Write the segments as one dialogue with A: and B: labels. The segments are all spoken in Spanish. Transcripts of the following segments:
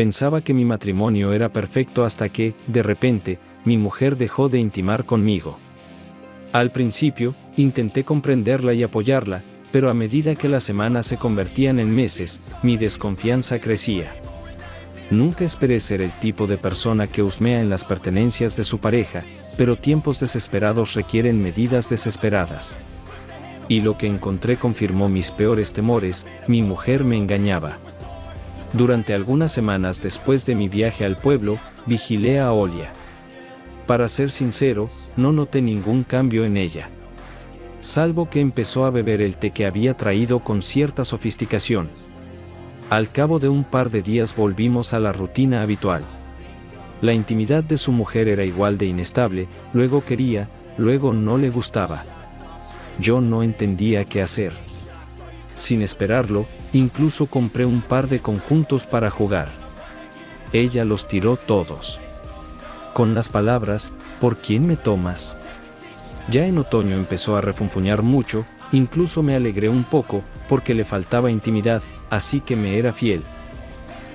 A: Pensaba que mi matrimonio era perfecto hasta que, de repente, mi mujer dejó de intimar conmigo. Al principio, intenté comprenderla y apoyarla, pero a medida que las semanas se convertían en meses, mi desconfianza crecía. Nunca esperé ser el tipo de persona que husmea en las pertenencias de su pareja, pero tiempos desesperados requieren medidas desesperadas. Y lo que encontré confirmó mis peores temores: mi mujer me engañaba. Durante algunas semanas después de mi viaje al pueblo, vigilé a Olia. Para ser sincero, no noté ningún cambio en ella. Salvo que empezó a beber el té que había traído con cierta sofisticación. Al cabo de un par de días volvimos a la rutina habitual. La intimidad de su mujer era igual de inestable, luego quería, luego no le gustaba. Yo no entendía qué hacer. Sin esperarlo, incluso compré un par de conjuntos para jugar. Ella los tiró todos. Con las palabras: ¿por quién me tomas? Ya en otoño empezó a refunfuñar mucho, incluso me alegré un poco, porque le faltaba intimidad, así que me era fiel.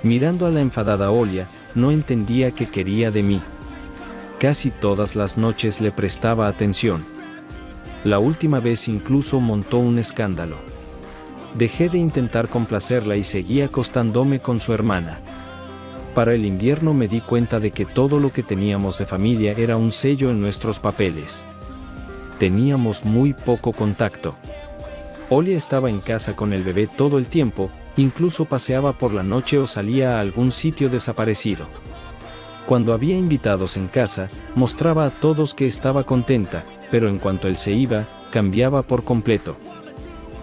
A: Mirando a la enfadada Olia, no entendía qué quería de mí. Casi todas las noches le prestaba atención. La última vez incluso montó un escándalo. Dejé de intentar complacerla y seguí acostándome con su hermana. Para el invierno me di cuenta de que todo lo que teníamos de familia era un sello en nuestros papeles. Teníamos muy poco contacto. Olia estaba en casa con el bebé todo el tiempo, incluso paseaba por la noche o salía a algún sitio desaparecido. Cuando había invitados en casa, mostraba a todos que estaba contenta, pero en cuanto él se iba, cambiaba por completo.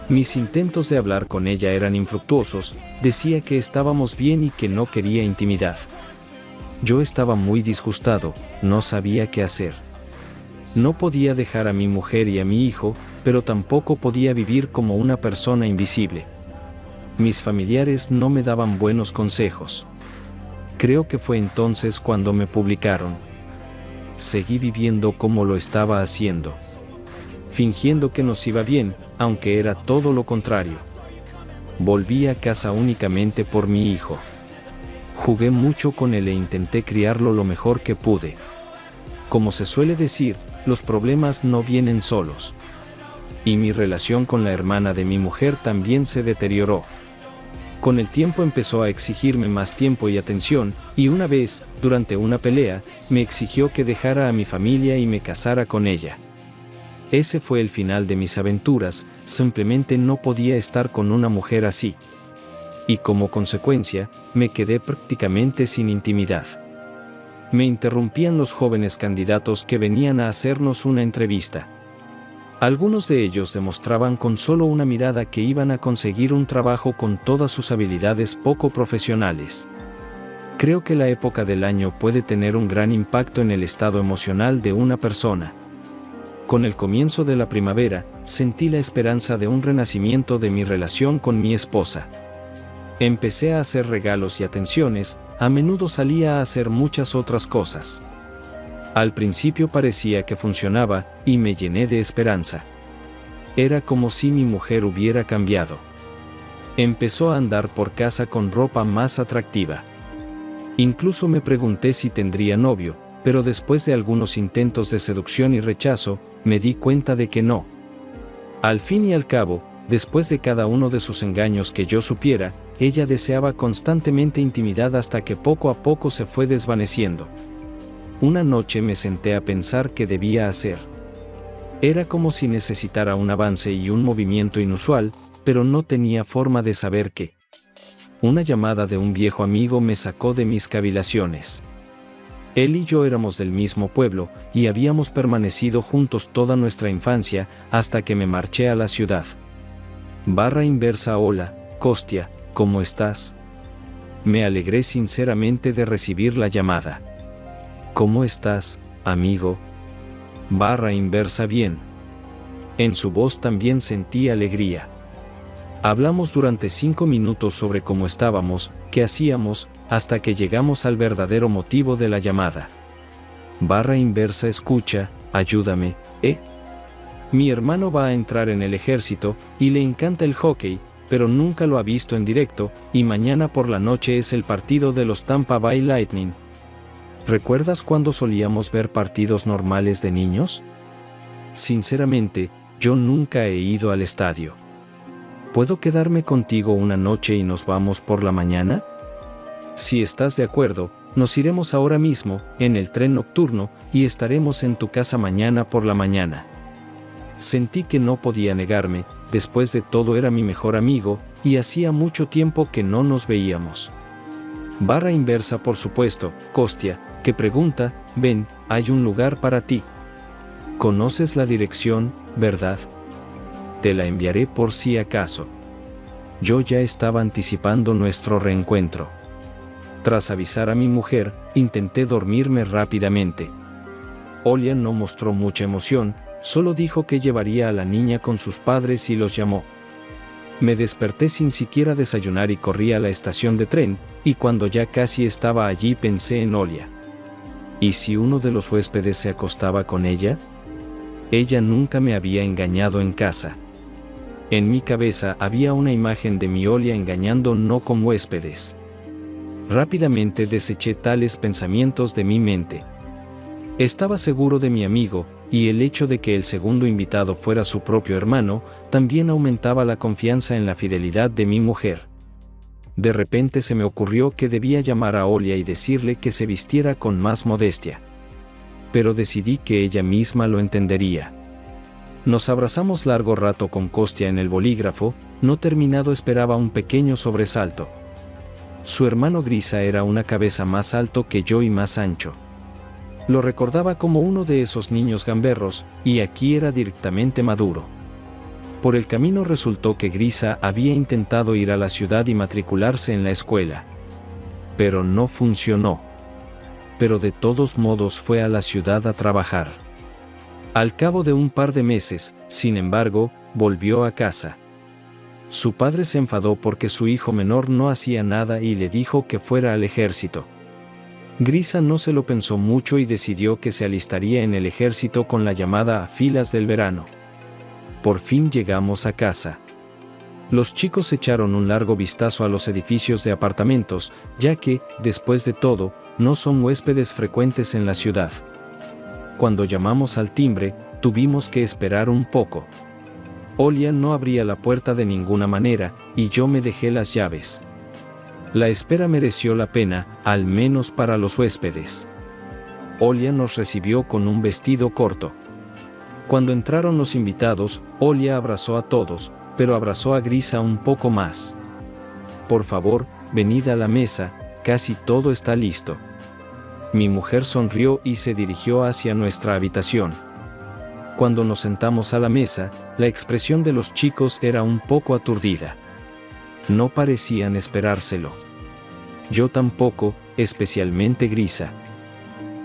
A: Mis intentos de hablar con ella eran infructuosos, decía que estábamos bien y que no quería intimidad. Yo estaba muy disgustado, no sabía qué hacer. No podía dejar a mi mujer y a mi hijo, pero tampoco podía vivir como una persona invisible. Mis familiares no me daban buenos consejos. Creo que fue entonces cuando me publicaron. Seguí viviendo como lo estaba haciendo. Fingiendo que nos iba bien, aunque era todo lo contrario. Volví a casa únicamente por mi hijo. Jugué mucho con él e intenté criarlo lo mejor que pude. Como se suele decir, los problemas no vienen solos. Y mi relación con la hermana de mi mujer también se deterioró. Con el tiempo empezó a exigirme más tiempo y atención, y una vez, durante una pelea, me exigió que dejara a mi familia y me casara con ella. Ese fue el final de mis aventuras, simplemente no podía estar con una mujer así. Y como consecuencia, me quedé prácticamente sin intimidad. Me interrumpían los jóvenes candidatos que venían a hacernos una entrevista. Algunos de ellos demostraban con solo una mirada que iban a conseguir un trabajo con todas sus habilidades poco profesionales. Creo que la época del año puede tener un gran impacto en el estado emocional de una persona. Con el comienzo de la primavera, sentí la esperanza de un renacimiento de mi relación con mi esposa. Empecé a hacer regalos y atenciones, a menudo salía a hacer muchas otras cosas. Al principio parecía que funcionaba, y me llené de esperanza. Era como si mi mujer hubiera cambiado. Empezó a andar por casa con ropa más atractiva. Incluso me pregunté si tendría novio, pero después de algunos intentos de seducción y rechazo, me di cuenta de que no. Al fin y al cabo, después de cada uno de sus engaños que yo supiera, ella deseaba constantemente intimidad hasta que poco a poco se fue desvaneciendo. Una noche me senté a pensar qué debía hacer. Era como si necesitara un avance y un movimiento inusual, pero no tenía forma de saber qué. Una llamada de un viejo amigo me sacó de mis cavilaciones. Él y yo éramos del mismo pueblo, y habíamos permanecido juntos toda nuestra infancia, hasta que me marché a la ciudad. _Hola, Kostya, ¿cómo estás? Me alegré sinceramente de recibir la llamada. ¿Cómo estás, amigo? _bien. En su voz también sentí alegría. Hablamos durante 5 minutos sobre cómo estábamos, qué hacíamos, hasta que llegamos al verdadero motivo de la llamada. Escucha, ayúdame, Mi hermano va a entrar en el ejército, y le encanta el hockey, pero nunca lo ha visto en directo, y mañana por la noche es el partido de los Tampa Bay Lightning. ¿Recuerdas cuando solíamos ver partidos normales de niños? Sinceramente, yo nunca he ido al estadio. ¿Puedo quedarme contigo una noche y nos vamos por la mañana? Si estás de acuerdo, nos iremos ahora mismo, en el tren nocturno, y estaremos en tu casa mañana por la mañana. Sentí que no podía negarme, después de todo era mi mejor amigo, y hacía mucho tiempo que no nos veíamos. Barra inversa por supuesto, Kostya, que pregunta, ven, hay un lugar para ti. ¿Conoces la dirección, verdad? Te la enviaré por si acaso. Yo ya estaba anticipando nuestro reencuentro. Tras avisar a mi mujer, intenté dormirme rápidamente. Olia no mostró mucha emoción, solo dijo que llevaría a la niña con sus padres y los llamó. Me desperté sin siquiera desayunar y corrí a la estación de tren, y cuando ya casi estaba allí pensé en Olia. ¿Y si uno de los huéspedes se acostaba con ella? Ella nunca me había engañado en casa. En mi cabeza había una imagen de mi Olia engañando no con huéspedes. Rápidamente deseché tales pensamientos de mi mente. Estaba seguro de mi amigo, y el hecho de que el segundo invitado fuera su propio hermano, también aumentaba la confianza en la fidelidad de mi mujer. De repente se me ocurrió que debía llamar a Olia y decirle que se vistiera con más modestia. Pero decidí que ella misma lo entendería. Nos abrazamos largo rato con Kostya en el bolígrafo, no terminado esperaba un pequeño sobresalto. Su hermano Grisa era una cabeza más alto que yo y más ancho. Lo recordaba como uno de esos niños gamberros, y aquí era directamente maduro. Por el camino resultó que Grisa había intentado ir a la ciudad y matricularse en la escuela. Pero no funcionó. Pero de todos modos fue a la ciudad a trabajar. Al cabo de un par de meses, sin embargo, volvió a casa. Su padre se enfadó porque su hijo menor no hacía nada y le dijo que fuera al ejército. Grisa no se lo pensó mucho y decidió que se alistaría en el ejército con la llamada a filas del verano. Por fin llegamos a casa. Los chicos echaron un largo vistazo a los edificios de apartamentos, ya que, después de todo, no son huéspedes frecuentes en la ciudad. Cuando llamamos al timbre, tuvimos que esperar un poco. Olia no abría la puerta de ninguna manera, y yo me dejé las llaves. La espera mereció la pena, al menos para los huéspedes. Olia nos recibió con un vestido corto. Cuando entraron los invitados, Olia abrazó a todos, pero abrazó a Grisa un poco más. Por favor, venid a la mesa, casi todo está listo. Mi mujer sonrió y se dirigió hacia nuestra habitación. Cuando nos sentamos a la mesa, la expresión de los chicos era un poco aturdida. No parecían esperárselo. Yo tampoco, especialmente Grisa.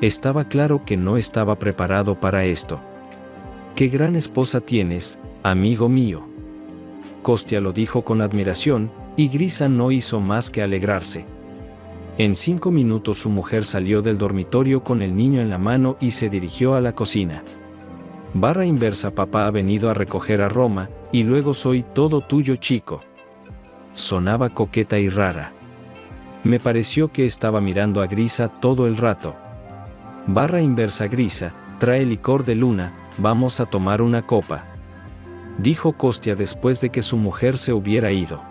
A: Estaba claro que no estaba preparado para esto. «Qué gran esposa tienes, amigo mío». Kostya lo dijo con admiración, y Grisa no hizo más que alegrarse. En 5 minutos su mujer salió del dormitorio con el niño en la mano y se dirigió a la cocina. Barra inversa, papá ha venido a recoger a Roma, y luego soy todo tuyo, chico. Sonaba coqueta y rara. Me pareció que estaba mirando a Grisa todo el rato. Barra inversa, Grisa, trae licor de luna, vamos a tomar una copa. Dijo Kostya después de que su mujer se hubiera ido.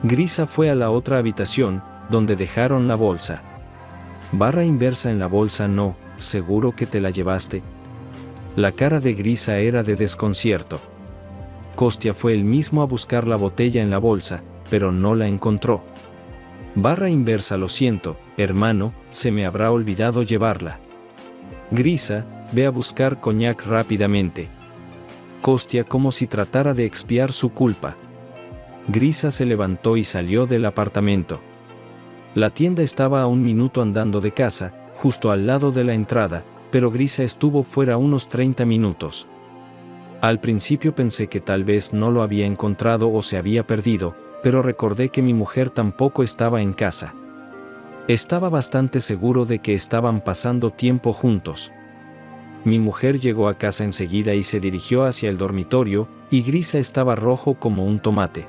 A: Grisa fue a la otra habitación, donde dejaron la bolsa. Barra inversa, en la bolsa no, ¿seguro que te la llevaste? La cara de Grisa era de desconcierto. Kostya fue él mismo a buscar la botella en la bolsa, pero no la encontró. Barra inversa, lo siento, hermano, se me habrá olvidado llevarla. Grisa, ve a buscar coñac rápidamente. Kostya como si tratara de expiar su culpa. Grisa se levantó y salió del apartamento. La tienda estaba a 1 minuto andando de casa, justo al lado de la entrada, pero Grisa estuvo fuera unos 30 minutos. Al principio pensé que tal vez no lo había encontrado o se había perdido, pero recordé que mi mujer tampoco estaba en casa. Estaba bastante seguro de que estaban pasando tiempo juntos. Mi mujer llegó a casa enseguida y se dirigió hacia el dormitorio, y Grisa estaba rojo como un tomate.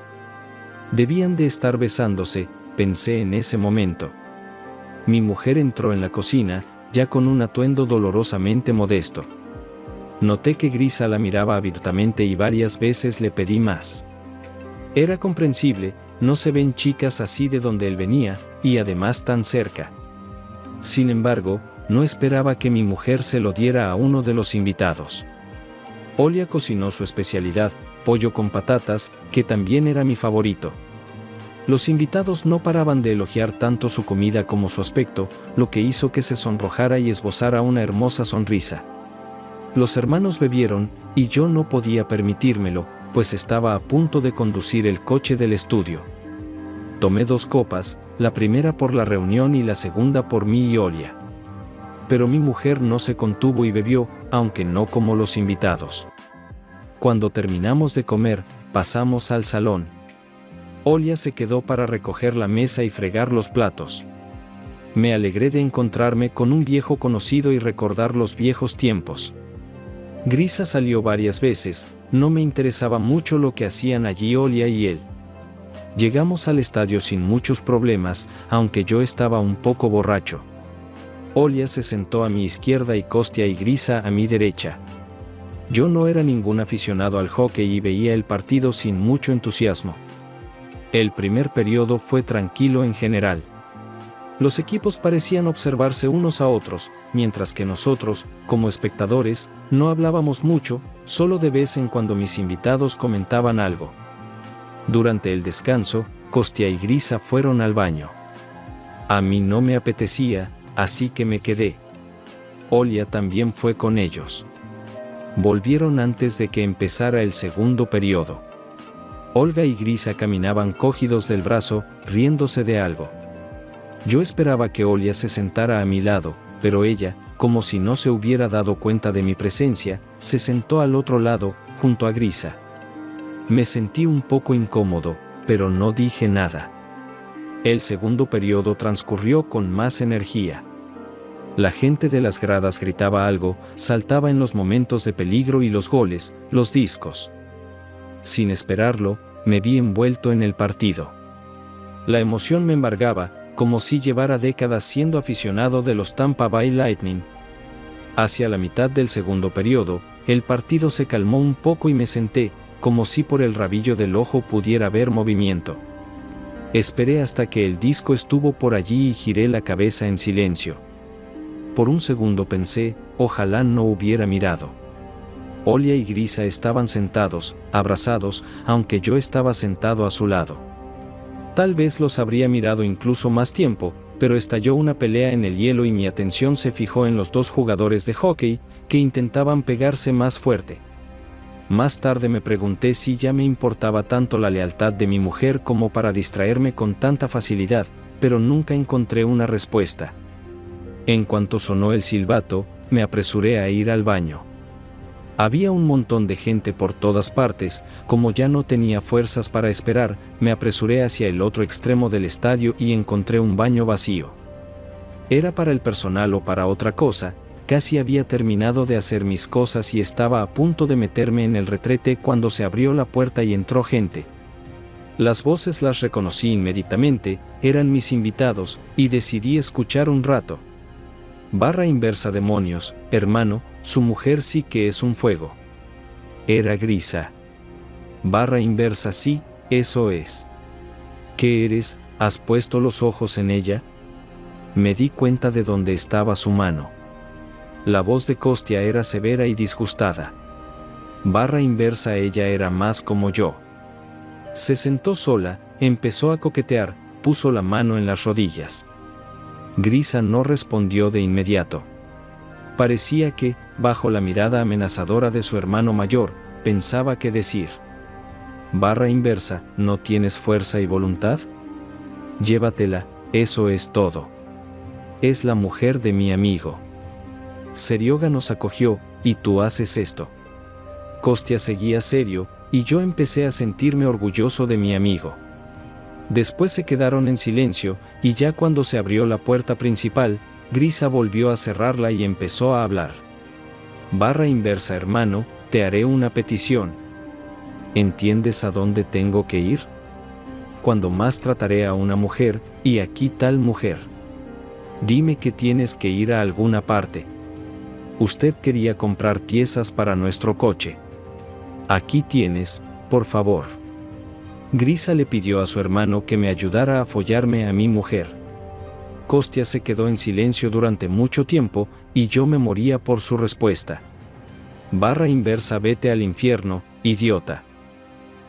A: Debían de estar besándose, pensé en ese momento. Mi mujer entró en la cocina, ya con un atuendo dolorosamente modesto. Noté que Grisa la miraba abiertamente y varias veces le pedí más. Era comprensible, no se ven chicas así de donde él venía, y además tan cerca. Sin embargo, no esperaba que mi mujer se lo diera a uno de los invitados. Olia cocinó su especialidad, pollo con patatas, que también era mi favorito. Los invitados no paraban de elogiar tanto su comida como su aspecto, lo que hizo que se sonrojara y esbozara una hermosa sonrisa. Los hermanos bebieron, y yo no podía permitírmelo, pues estaba a punto de conducir el coche del estudio. Tomé 2 copas, la primera por la reunión y la segunda por mí y Olia. Pero mi mujer no se contuvo y bebió, aunque no como los invitados. Cuando terminamos de comer, pasamos al salón. Olia se quedó para recoger la mesa y fregar los platos. Me alegré de encontrarme con un viejo conocido y recordar los viejos tiempos. Grisa salió varias veces, no me interesaba mucho lo que hacían allí Olia y él. Llegamos al estadio sin muchos problemas, aunque yo estaba un poco borracho. Olia se sentó a mi izquierda y Kostya y Grisa a mi derecha. Yo no era ningún aficionado al hockey y veía el partido sin mucho entusiasmo. El primer periodo fue tranquilo en general. Los equipos parecían observarse unos a otros, mientras que nosotros, como espectadores, no hablábamos mucho, solo de vez en cuando mis invitados comentaban algo. Durante el descanso, Kostya y Grisa fueron al baño. A mí no me apetecía, así que me quedé. Olia también fue con ellos. Volvieron antes de que empezara el segundo periodo. Olga y Grisa caminaban cogidos del brazo, riéndose de algo. Yo esperaba que Olia se sentara a mi lado, pero ella, como si no se hubiera dado cuenta de mi presencia, se sentó al otro lado, junto a Grisa. Me sentí un poco incómodo, pero no dije nada. El segundo periodo transcurrió con más energía. La gente de las gradas gritaba algo, saltaba en los momentos de peligro y los goles, los discos. Sin esperarlo, me vi envuelto en el partido. La emoción me embargaba, como si llevara décadas siendo aficionado de los Tampa Bay Lightning. Hacia la mitad del segundo periodo, el partido se calmó un poco y me senté, como si por el rabillo del ojo pudiera ver movimiento. Esperé hasta que el disco estuvo por allí y giré la cabeza en silencio. Por un segundo pensé, ojalá no hubiera mirado. Olia y Grisa estaban sentados, abrazados, aunque yo estaba sentado a su lado. Tal vez los habría mirado incluso más tiempo, pero estalló una pelea en el hielo y mi atención se fijó en los 2 jugadores de hockey, que intentaban pegarse más fuerte. Más tarde me pregunté si ya me importaba tanto la lealtad de mi mujer como para distraerme con tanta facilidad, pero nunca encontré una respuesta. En cuanto sonó el silbato, me apresuré a ir al baño. Había un montón de gente por todas partes, como ya no tenía fuerzas para esperar, me apresuré hacia el otro extremo del estadio y encontré un baño vacío. Era para el personal o para otra cosa, casi había terminado de hacer mis cosas y estaba a punto de meterme en el retrete cuando se abrió la puerta y entró gente. Las voces las reconocí inmediatamente, eran mis invitados, y decidí escuchar un rato. Barra inversa demonios, hermano, su mujer sí que es un fuego. Era Grisa. Barra inversa sí, eso es. ¿Qué eres? ¿Has puesto los ojos en ella? Me di cuenta de dónde estaba su mano. La voz de Kostya era severa y disgustada. Barra inversa ella era más como yo. Se sentó sola, empezó a coquetear, puso la mano en las rodillas. Grisa no respondió de inmediato. Parecía que, bajo la mirada amenazadora de su hermano mayor, pensaba qué decir. Barra inversa, ¿no tienes fuerza y voluntad? Llévatela, eso es todo. Es la mujer de mi amigo. Serioga nos acogió, y tú haces esto. Kostya seguía serio, y yo empecé a sentirme orgulloso de mi amigo. Después se quedaron en silencio, y ya cuando se abrió la puerta principal, Grisa volvió a cerrarla y empezó a hablar. Barra inversa hermano, te haré una petición. ¿Entiendes a dónde tengo que ir? cuando más trataré a una mujer, y aquí tal mujer. Dime que tienes que ir a alguna parte. Usted quería comprar piezas para nuestro coche. Aquí tienes, por favor. Grisa le pidió a su hermano que me ayudara a follarme a mi mujer. Kostya se quedó en silencio durante mucho tiempo, y yo me moría por su respuesta. Barra inversa, vete al infierno, idiota.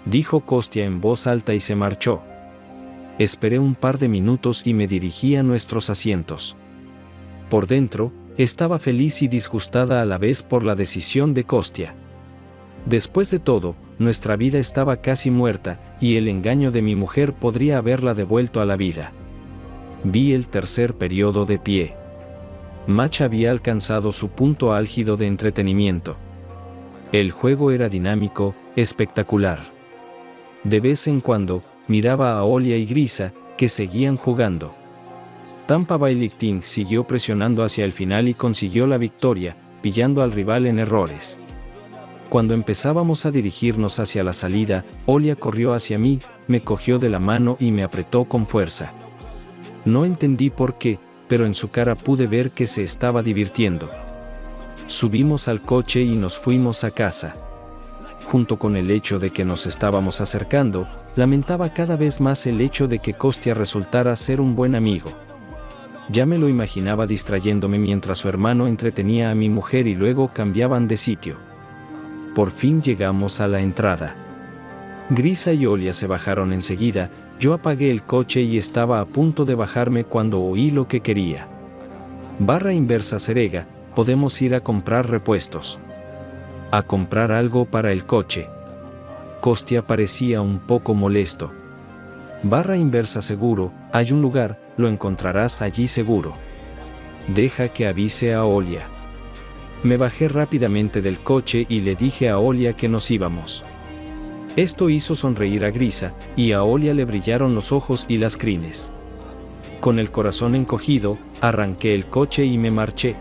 A: Dijo Kostya en voz alta y se marchó. Esperé un par de minutos y me dirigí a nuestros asientos. Por dentro, estaba feliz y disgustada a la vez por la decisión de Kostya. Después de todo, nuestra vida estaba casi muerta, y el engaño de mi mujer podría haberla devuelto a la vida. Vi el tercer periodo de pie. Match había alcanzado su punto álgido de entretenimiento. El juego era dinámico, espectacular. De vez en cuando, miraba a Olia y Grisa, que seguían jugando. Tampa Bay Lightning siguió presionando hacia el final y consiguió la victoria, pillando al rival en errores. Cuando empezábamos a dirigirnos hacia la salida, Olia corrió hacia mí, me cogió de la mano y me apretó con fuerza. No entendí por qué, pero en su cara pude ver que se estaba divirtiendo. Subimos al coche y nos fuimos a casa. Junto con el hecho de que nos estábamos acercando, lamentaba cada vez más el hecho de que Kostya resultara ser un buen amigo. Ya me lo imaginaba distrayéndome mientras su hermano entretenía a mi mujer y luego cambiaban de sitio. Por fin llegamos a la entrada. Grisa y Olia se bajaron enseguida, yo apagué el coche y estaba a punto de bajarme cuando oí lo que quería. Barra inversa Serega, podemos ir a comprar repuestos. A comprar algo para el coche. Kostya parecía un poco molesto. Barra inversa seguro, hay un lugar, lo encontrarás allí seguro. Deja que avise a Olia. Me bajé rápidamente del coche y le dije a Olia que nos íbamos. Esto hizo sonreír a Grisa, y a Olia le brillaron los ojos y las crines. Con el corazón encogido, arranqué el coche y me marché.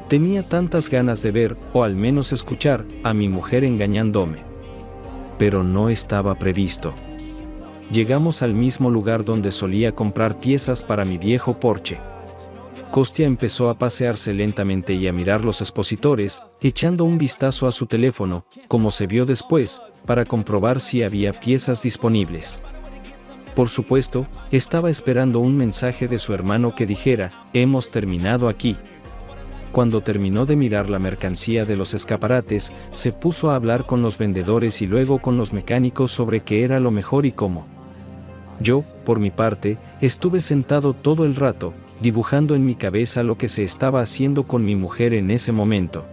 A: Tenía tantas ganas de ver, o al menos escuchar, a mi mujer engañándome. Pero no estaba previsto. Llegamos al mismo lugar donde solía comprar piezas para mi viejo Porsche. Kostya empezó a pasearse lentamente y a mirar los expositores, echando un vistazo a su teléfono, como se vio después, para comprobar si había piezas disponibles. Por supuesto, estaba esperando un mensaje de su hermano que dijera, hemos terminado aquí. Cuando terminó de mirar la mercancía de los escaparates, se puso a hablar con los vendedores y luego con los mecánicos sobre qué era lo mejor y cómo. Yo, por mi parte, estuve sentado todo el rato, dibujando en mi cabeza lo que se estaba haciendo con mi mujer en ese momento.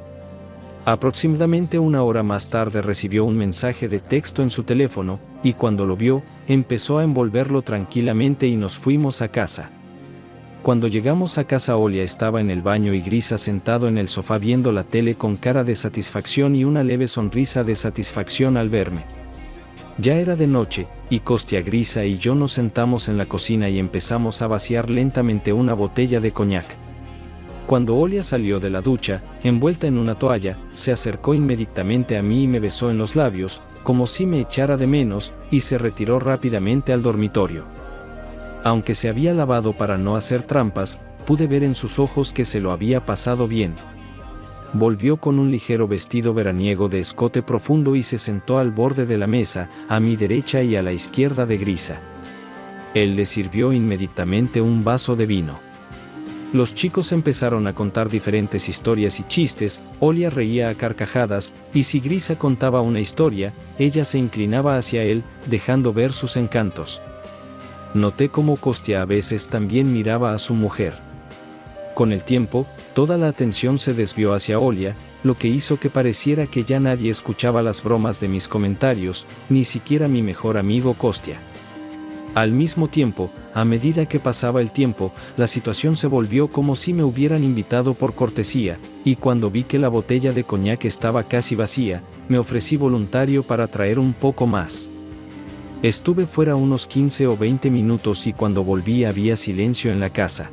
A: Aproximadamente una hora más tarde recibió un mensaje de texto en su teléfono, y cuando lo vio, empezó a envolverlo tranquilamente y nos fuimos a casa. Cuando llegamos a casa, Olia estaba en el baño y Grisa sentado en el sofá viendo la tele con cara de satisfacción y una leve sonrisa de satisfacción al verme. Ya era de noche, y Kostya, Grisa y yo nos sentamos en la cocina y empezamos a vaciar lentamente una botella de coñac. Cuando Olia salió de la ducha, envuelta en una toalla, se acercó inmediatamente a mí y me besó en los labios, como si me echara de menos, y se retiró rápidamente al dormitorio. Aunque se había lavado para no hacer trampas, pude ver en sus ojos que se lo había pasado bien. Volvió con un ligero vestido veraniego de escote profundo y se sentó al borde de la mesa, a mi derecha y a la izquierda de Grisa. Él le sirvió inmediatamente un vaso de vino. Los chicos empezaron a contar diferentes historias y chistes, Olia reía a carcajadas, y si Grisa contaba una historia, ella se inclinaba hacia él, dejando ver sus encantos. Noté cómo Kostya a veces también miraba a su mujer. Con el tiempo, toda la atención se desvió hacia Olia, lo que hizo que pareciera que ya nadie escuchaba las bromas de mis comentarios, ni siquiera mi mejor amigo Kostya. Al mismo tiempo, a medida que pasaba el tiempo, la situación se volvió como si me hubieran invitado por cortesía, y cuando vi que la botella de coñac estaba casi vacía, me ofrecí voluntario para traer un poco más. Estuve fuera unos 15 o 20 minutos y cuando volví había silencio en la casa.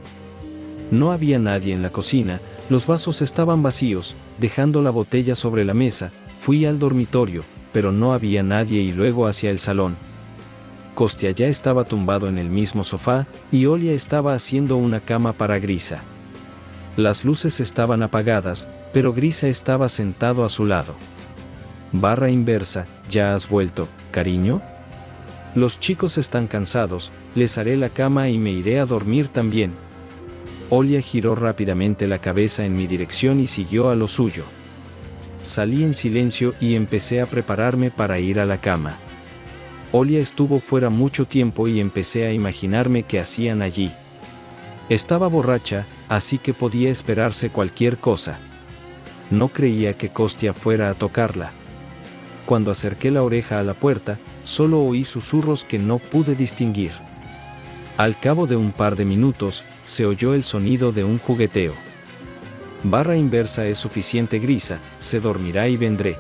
A: No había nadie en la cocina, los vasos estaban vacíos, dejando la botella sobre la mesa. Fui al dormitorio, pero no había nadie y luego hacia el salón. Kostya ya estaba tumbado en el mismo sofá, y Olia estaba haciendo una cama para Grisa. Las luces estaban apagadas, pero Grisa estaba sentado a su lado. Barra inversa, ¿ya has vuelto, cariño? Los chicos están cansados, les haré la cama y me iré a dormir también. Olia giró rápidamente la cabeza en mi dirección y siguió a lo suyo. Salí en silencio y empecé a prepararme para ir a la cama. Olia estuvo fuera mucho tiempo y empecé a imaginarme qué hacían allí. Estaba borracha, así que podía esperarse cualquier cosa. No creía que Kostya fuera a tocarla. Cuando acerqué la oreja a la puerta, solo oí susurros que no pude distinguir. Al cabo de un par de minutos, se oyó el sonido de un jugueteo. Barra inversa es suficiente, Grisa, se dormirá y vendré.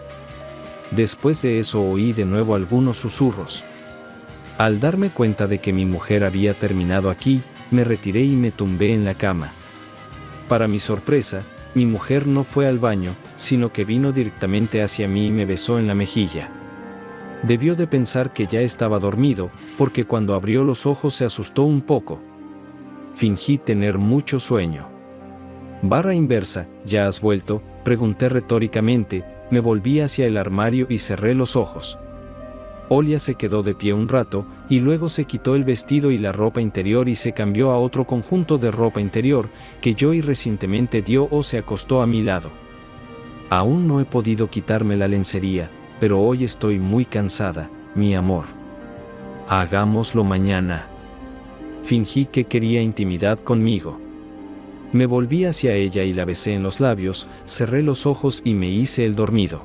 A: Después de eso oí de nuevo algunos susurros. Al darme cuenta de que mi mujer había terminado aquí, me retiré y me tumbé en la cama. Para mi sorpresa, mi mujer no fue al baño, sino que vino directamente hacia mí y me besó en la mejilla. Debió de pensar que ya estaba dormido, porque cuando abrió los ojos se asustó un poco. Fingí tener mucho sueño. Barra inversa, ¿ya has vuelto?, pregunté retóricamente. Me volví hacia el armario y cerré los ojos. Olia se quedó de pie un rato, y luego se quitó el vestido y la ropa interior y se cambió a otro conjunto de ropa interior, que Joey recientemente dio, o se acostó a mi lado. Aún no he podido quitarme la lencería, pero hoy estoy muy cansada, mi amor. Hagámoslo mañana. Fingí que quería intimidad conmigo. Me volví hacia ella y la besé en los labios, cerré los ojos y me hice el dormido.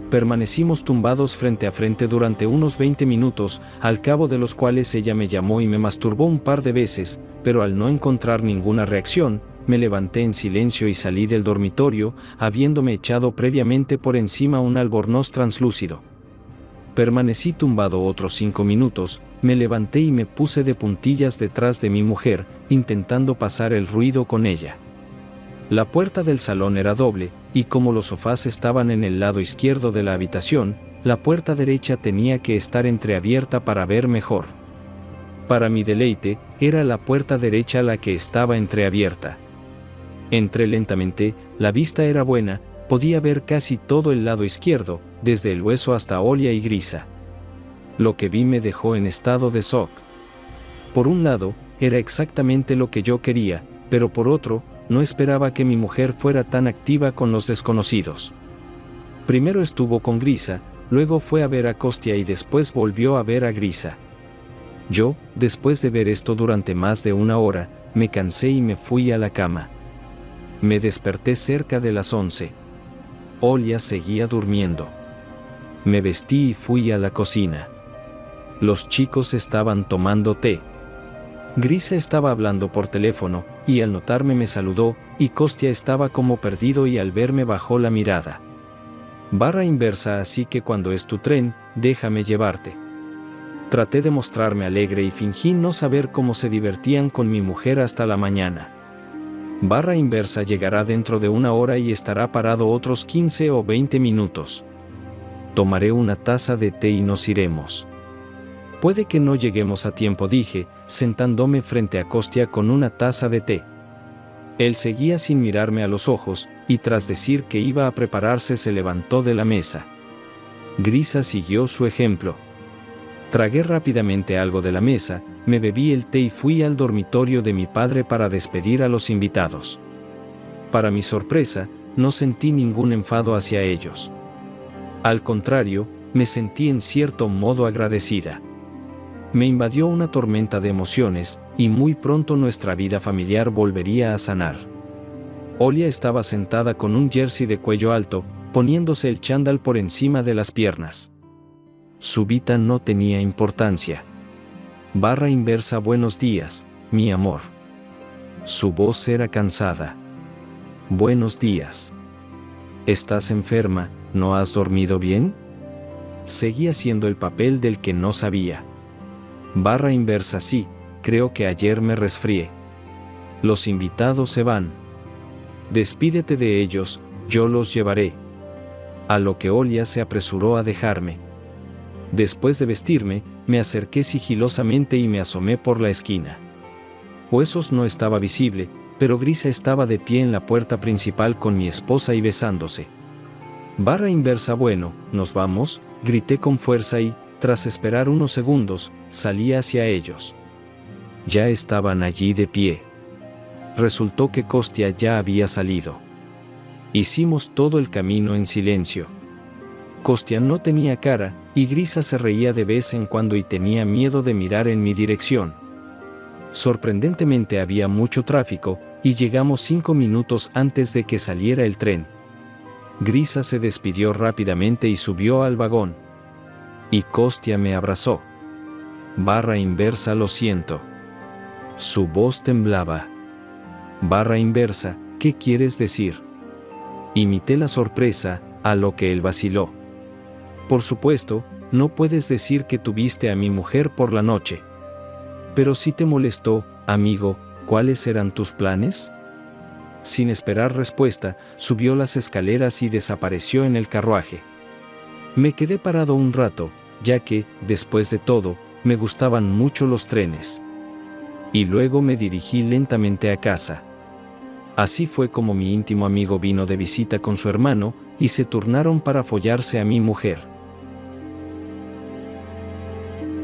A: Permanecimos tumbados frente a frente durante unos 20 minutos, al cabo de los cuales ella me llamó y me masturbó un par de veces, pero al no encontrar ninguna reacción, me levanté en silencio y salí del dormitorio, habiéndome echado previamente por encima un albornoz translúcido. Permanecí tumbado otros 5 minutos, me levanté y me puse de puntillas detrás de mi mujer, intentando pasar el ruido con ella. La puerta del salón era doble, y como los sofás estaban en el lado izquierdo de la habitación, la puerta derecha tenía que estar entreabierta para ver mejor. Para mi deleite, era la puerta derecha la que estaba entreabierta. Entré lentamente, la vista era buena, podía ver casi todo el lado izquierdo, desde el hueso hasta Olia y Grisa. Lo que vi me dejó en estado de shock. Por un lado, era exactamente lo que yo quería, pero por otro, no esperaba que mi mujer fuera tan activa con los desconocidos. Primero estuvo con Grisa, luego fue a ver a Kostya y después volvió a ver a Grisa. Yo, después de ver esto durante más de una hora, me cansé y me fui a la cama. Me desperté cerca de las 11. Olia seguía durmiendo. Me vestí y fui a la cocina. Los chicos estaban tomando té. Grisa estaba hablando por teléfono, y al notarme me saludó, y Kostya estaba como perdido y al verme bajó la mirada. Barra inversa, así que cuando es tu tren, déjame llevarte. Traté de mostrarme alegre y fingí no saber cómo se divertían con mi mujer hasta la mañana. Barra inversa llegará dentro de una hora y estará parado otros 15 o 20 minutos. Tomaré una taza de té y nos iremos. Puede que no lleguemos a tiempo, dije, sentándome frente a Kostya con una taza de té. Él seguía sin mirarme a los ojos, y tras decir que iba a prepararse se levantó de la mesa. Grisa siguió su ejemplo. Tragué rápidamente algo de la mesa, me bebí el té y fui al dormitorio de mi padre para despedir a los invitados. Para mi sorpresa, no sentí ningún enfado hacia ellos. Al contrario, me sentí en cierto modo agradecida. Me invadió una tormenta de emociones, y muy pronto nuestra vida familiar volvería a sanar. Olia estaba sentada con un jersey de cuello alto, poniéndose el chándal por encima de las piernas. Su vida no tenía importancia. Barra inversa, buenos días, mi amor. Su voz era cansada. Buenos días. ¿Estás enferma? ¿No has dormido bien? Seguía haciendo el papel del que no sabía. Barra inversa, sí, creo que ayer me resfrié. Los invitados se van. Despídete de ellos, yo los llevaré. A lo que Olia se apresuró a dejarme. Después de vestirme, me acerqué sigilosamente y me asomé por la esquina. Huesos no estaba visible, pero Grisa estaba de pie en la puerta principal con mi esposa y besándose. Barra inversa. Bueno, ¿nos vamos?, grité con fuerza y, tras esperar unos segundos, salí hacia ellos. Ya estaban allí de pie. Resultó que Kostya ya había salido. Hicimos todo el camino en silencio. Kostya no tenía cara, y Grisa se reía de vez en cuando y tenía miedo de mirar en mi dirección. Sorprendentemente había mucho tráfico, y llegamos 5 minutos antes de que saliera el tren. Grisa se despidió rápidamente y subió al vagón. Y Kostya me abrazó. Barra inversa. Lo siento. Su voz temblaba. Barra inversa, ¿qué quieres decir? Imité la sorpresa, a lo que él vaciló. Por supuesto, no puedes decir que tuviste a mi mujer por la noche. Pero si te molestó, amigo, ¿cuáles eran tus planes? Sin esperar respuesta, subió las escaleras y desapareció en el carruaje. Me quedé parado un rato, ya que, después de todo, me gustaban mucho los trenes. Y luego me dirigí lentamente a casa. Así fue como mi íntimo amigo vino de visita con su hermano, y se turnaron para follarse a mi mujer.